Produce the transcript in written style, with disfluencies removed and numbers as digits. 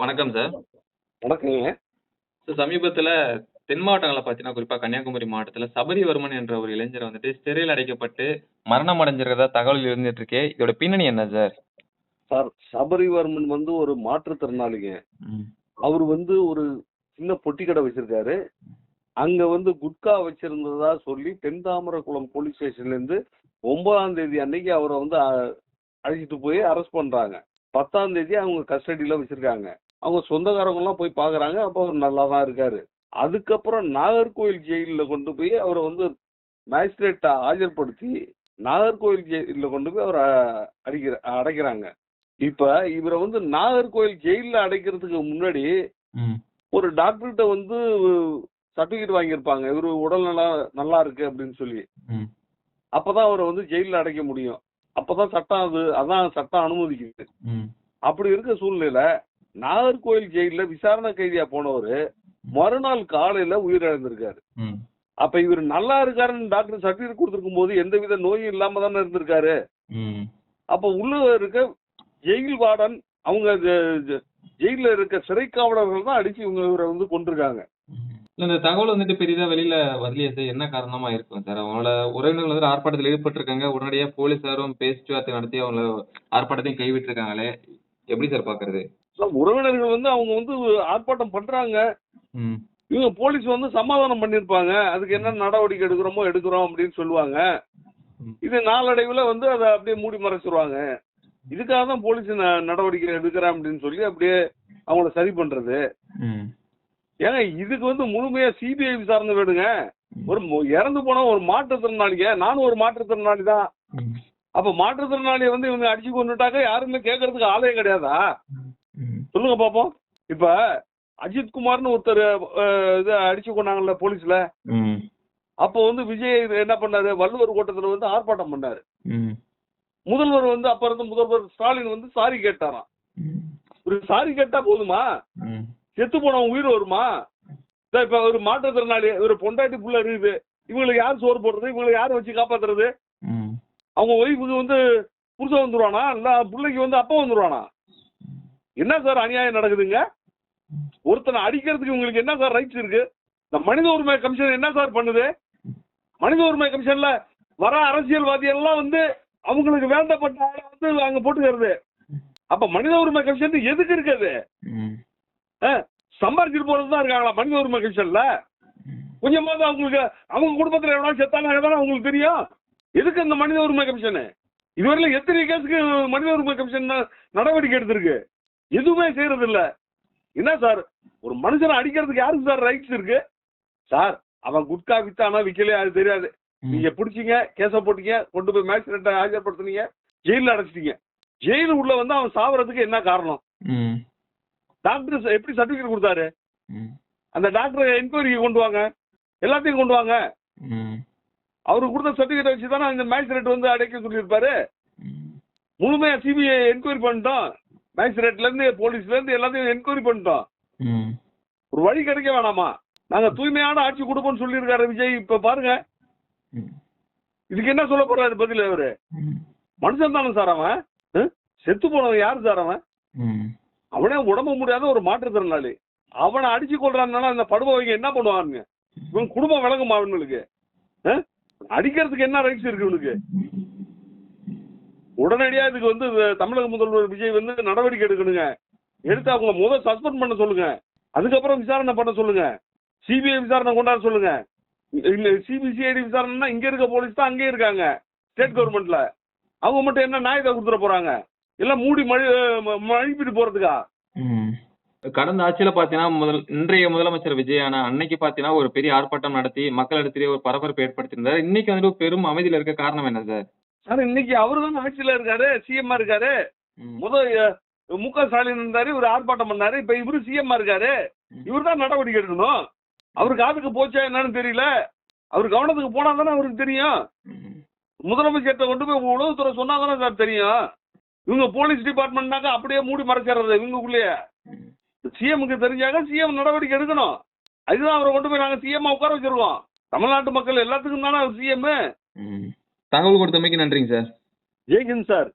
வணக்கம் சார். வணக்கங்க. சமீபத்தில தென் மாவட்டங்கள்ல பார்த்தீங்கன்னா, குறிப்பா கன்னியாகுமரி மாவட்டத்தில சபரிவர்மன் என்ற ஒரு இளைஞர் வந்துட்டு சிறையில் அடைக்கப்பட்டு மரணம் அடைஞ்சிருக்கிறதா தகவல் இருந்துட்டு இருக்கே. இதோட பின்னணி என்ன சார்? சார் சபரிவர்மன் ஒரு மாற்றுத்திறனாளிங்க. ம். அவரு ஒரு சின்ன பொட்டி கடை வச்சிருக்காரு. அங்க குட்கா வச்சிருந்ததா சொல்லி தென்தாமரைக்குளம் போலீஸ் ஸ்டேஷன்லேருந்து 9ஆம் தேதி அன்னைக்கு அவர அழைச்சிட்டு போய் அரெஸ்ட் பண்றாங்க. 10ஆம் தேதி அவங்க கஸ்டடியில வச்சிருக்காங்க. அவங்க சொந்தக்காரங்கலாம் போய் பார்க்குறாங்க. அப்போ அவர் நல்லா தான் இருக்காரு. அதுக்கப்புறம் நாகர்கோவில் ஜெயில்ல கொண்டு போய் அவர மேஜிஸ்ட்ரேட்ட ஆஜர்படுத்தி நாகர்கோவில் ஜெயில்ல கொண்டு போய் அவர அடைக்கிறாங்க. இப்ப இவர நாகர்கோவில் ஜெயில்ல அடைக்கிறதுக்கு முன்னாடி ம். ஒரு டாக்டர்கிட்ட சர்டிபிகேட் வாங்கியிருப்பாங்க. இவரு உடல்நலம் நல்லா இருக்கு அப்படின்னு சொல்லி. ம். அப்பதான் அவரை ஜெயில்ல அடைக்க முடியும். அப்பதான் சட்டம் அதான் சட்டம் அனுமதிக்குது. ம். அப்படி இருக்க சூழ்நிலையில நாகர்கோவில் ஜெயில்ல விசாரணை கைதியா போனவரு மறுநாள் காலையில உயிரிழந்திருக்காரு. ம். அப்ப இவர் நல்லா இருக்காருன்னு டாக்டர் சர்டிபிகேட் கொடுத்திருக்கும் போது எந்தவித நோயும் இல்லாம தானே இருந்திருக்காரு. ம். அப்ப உள்ள இருக்க ஜெயில் வார்டன் அவங்க ஜெயில இருக்க சிறை காவலர்கள் தான் அடிச்சு இவரை கொண்டிருக்காங்க. இந்த தகவல் வந்துட்டு பெரிதா வெளியில வரலையே சார். என்ன காரணமா இருக்கும் சார்? அவங்களோட உறவினர்கள் வந்து ஆர்ப்பாட்டத்தில் ஈடுபட்டிருக்காங்க. உடனடியா போலீசாரும் பேச்சுவார்த்தை நடத்தி அவங்கள ஆர்ப்பாட்டத்தையும் கைவிட்டிருக்காங்களே. எப்படி சார் பாக்குறது? உறவினர்கள் அவங்க ஆர்ப்பாட்டம் பண்றாங்க. ம். இவங்க போலீஸ் சமாதானம் பண்ணிருப்பாங்க. அதுக்கு என்ன நடவடிக்கை எடுக்கிறோம் அப்படின்னு சொல்லுவாங்க. ம். இது நாளடைவுல அதை அப்படியே மூடி மறைச்சிருவாங்க. இதுக்காக தான் போலீஸ் நடவடிக்கை எடுக்கிறேன் அப்படின்னு சொல்லி அப்படியே அவங்கள சரி பண்றது. ம். ஏங்க இதுக்கு முழுமையா சிபிஐ விசாரணை வேணுங்க. ஒரு இறந்து போன ஒரு மாற்றுத்திறனாளிங்க. நானும் ஒரு மாற்றுத்திறனாளி தான். ம். அப்ப மாற்றுத்திறனாளியை இவங்க அடிச்சு கொண்டுட்டாக்க யாருமே கேட்கறதுக்கு ஆளே கிடையாதா? ம். சொல்லுங்க பாப்போம். இப்ப அஜித் குமார்னு ஒருத்தர் இது அடிச்சு கொண்டாங்கல்ல போலீஸ்ல. ம். அப்போ விஜய் என்ன பண்ணாரு? வள்ளுவர் கோட்டத்துல ஆர்ப்பாட்டம் பண்ணாரு. ம். முதல்வர் அப்ப இருந்த முதல்வர் ஸ்டாலின் சாரி கேட்டாராம். ம். ஒரு சாரி கேட்டா போதுமா? ம். செத்து போனவன் உயிர் வருமா? இப்ப ஒரு மாற்றுத்திறனாளி ஒரு பொண்டாட்டி புள்ள இருக்குது. இவங்களுக்கு யார் சோறு போடுறது? இவங்களை யார் வச்சு காப்பாத்துறது? ம். அவங்க ஒய்ஃபுக்கு புருஷன் வந்துருவானா? இல்ல பிள்ளைக்கு அப்பா வந்துருவானா? என்ன சார் அநியாயம் நடக்குதுங்க? ஒருத்தனை அடிக்கிறதுக்கு உங்களுக்கு என்ன சார் ரைட்ஸ் இருக்கு? இந்த மனித உரிமை கமிஷன் என்ன சார் பண்ணுது? மனித உரிமை கமிஷன்ல வர அரசியல்வாதி எல்லாம் அவங்களுக்கு வேண்டப்பட்ட ஆளை அங்க போட்டுக்கிறது. அப்ப மனித உரிமை கமிஷன் எதுக்கு இருக்குது? சம்பாதிச்சுட்டு போறதுதான் இருக்காங்களா மனித உரிமை கமிஷன்ல? கொஞ்சமாவது அவங்களுக்கு அவங்க குடும்பத்துல எவ்வளவு செத்தாங்க அவங்களுக்கு தெரியும். எதுக்கு இந்த மனித உரிமை கமிஷன்? இதுவரையில எத்தனை கேஸுக்கு மனித உரிமை கமிஷன் நடவடிக்கை எடுத்திருக்கு? எதுவுமே செய்யறது இல்ல. என்ன சார் ஒரு மனுஷனை அடிக்கிறதுக்கு யாருக்கு சார் ரைட்ஸ் இருக்கு? சார் அவன் குட்கா வித்தானா விக்கலையா அது தெரியாது. நீங்க பிடிச்சீங்க, கேஸ போட்டீங்க, கொண்டு போய் மேஜிஸ்ட்ரேட்டை ஆஜர்படுத்துனீங்க, ஜெயில அடைச்சிட்டீங்க. ஜெயிலு உள்ள அவன் சாவறதுக்கு என்ன காரணம்? டாக்டர் எப்படி சர்டிபிகேட் கொடுத்தாரு? அந்த டாக்டர் என்கொயரிக்கு கொண்டு வாங்க, எல்லாத்தையும் கொண்டு வாங்க. அவருக்கு கொடுத்த சர்டிபிகேட் வச்சு தானே இந்த மேஜிஸ்ட்ரேட் அடைக்க சொல்லியிருப்பாரு. முழுமையா சிபிஐ என்கொயரி பண்ணிட்டோம். மேஜிஸ்ட்ரேட்ல இருந்து போலீஸ்ல இருந்து எல்லாத்தையும் என்கொயரி பண்ணிட்டோம். ஒரு வழி கிடைக்க வேணாமா? நாங்க தூய்மையான ஆட்சி கொடுப்போம்னு சொல்லியிருக்காரு விஜய். இப்ப பாருங்க, இதுக்கு என்ன சொல்ல போறாரு பதில்? அவரு மனுஷன் தானே சார் அவன்? செத்து போனவன் யாரு சார் அவன்? அவனே உடம்பு முடியாத ஒரு மாற்றுத்திறனாளி. அவனை அடிச்சு கொள்றான்னா அந்த படுபவங்க என்ன பண்ணுவாங்க? இவன் குடும்பம் விளங்குமா அவனுக்கு? அடிக்கிறதுக்கு என்ன ரைட்ஸ் இருக்கு இவனுக்கு? உடனடியா இதுக்கு தமிழக முதல்வர் விஜய் நடவடிக்கை எடுக்கணுங்க. எடுத்து அவங்களை முதல் சஸ்பெண்ட் பண்ண சொல்லுங்க. அதுக்கப்புறம் விசாரணை பண்ண சொல்லுங்க. சிபிஐ விசாரணை கொண்டாட சொல்லுங்க. சிபிசிஐடி விசாரணைனா இங்க இருக்க போலீஸ் தான் அங்கேயே இருக்காங்க ஸ்டேட் கவர்மெண்ட்ல. அவங்க மட்டும் என்ன நியாயத்தை கொடுத்துட போறாங்க? எல்லாம் மூடி மழிப்பிட்டு போறதுக்கா? கடந்த ஆட்சியில பாத்தீங்கன்னா இன்றைய முதலமைச்சர் விஜய் அன்னைக்கு பாத்தீங்கன்னா ஒரு பெரிய ஆர்ப்பாட்டம் நடத்தி மக்களிடத்திலே ஒரு பரபரப்பு ஏற்படுத்தியிருந்தாரு. இன்னைக்கு பெரும் அமைதியில இருக்க காரணம் என்ன சார்? சார் இன்னைக்கு அவரு தான் ஆட்சியில இருக்காரு, சிஎம் இருக்காரு. முக ஸ்டாலின் இருந்தாரு, இவர் ஆர்ப்பாட்டம் பண்ணாரு. இப்ப இவரு சிஎம் இருக்காரு. இவர் தான் நடவடிக்கை எடுக்கணும். அவரு காதுக்கு போச்சா என்னன்னு தெரியல. அவர் கவனத்துக்கு போனா தானே அவருக்கு தெரியும். முதலமைச்சர்கிட்ட கொண்டு போய் உளவுத்துறை சொன்னா தானே சார் தெரியும். இவங்க போலீஸ் டிபார்ட்மெண்ட்னாக்க அப்படியே மூடி மறைச்சிடுறது இவங்களுக்குள்ளேயே. சிஎம்க்கு தெரிஞ்சாங்க சிஎம் நடவடிக்கை எடுக்கணும். அதுதான் அவரை கொண்டு போய் நாங்க சிஎம் உட்கார வச்சிருக்கோம். தமிழ்நாட்டு மக்கள் எல்லாத்துக்கும் தானே அவர் சிஎம். தகவல் கொடுத்தமைக்கு நன்றிங்க சார். ஜெய்ஹிந்த் சார்.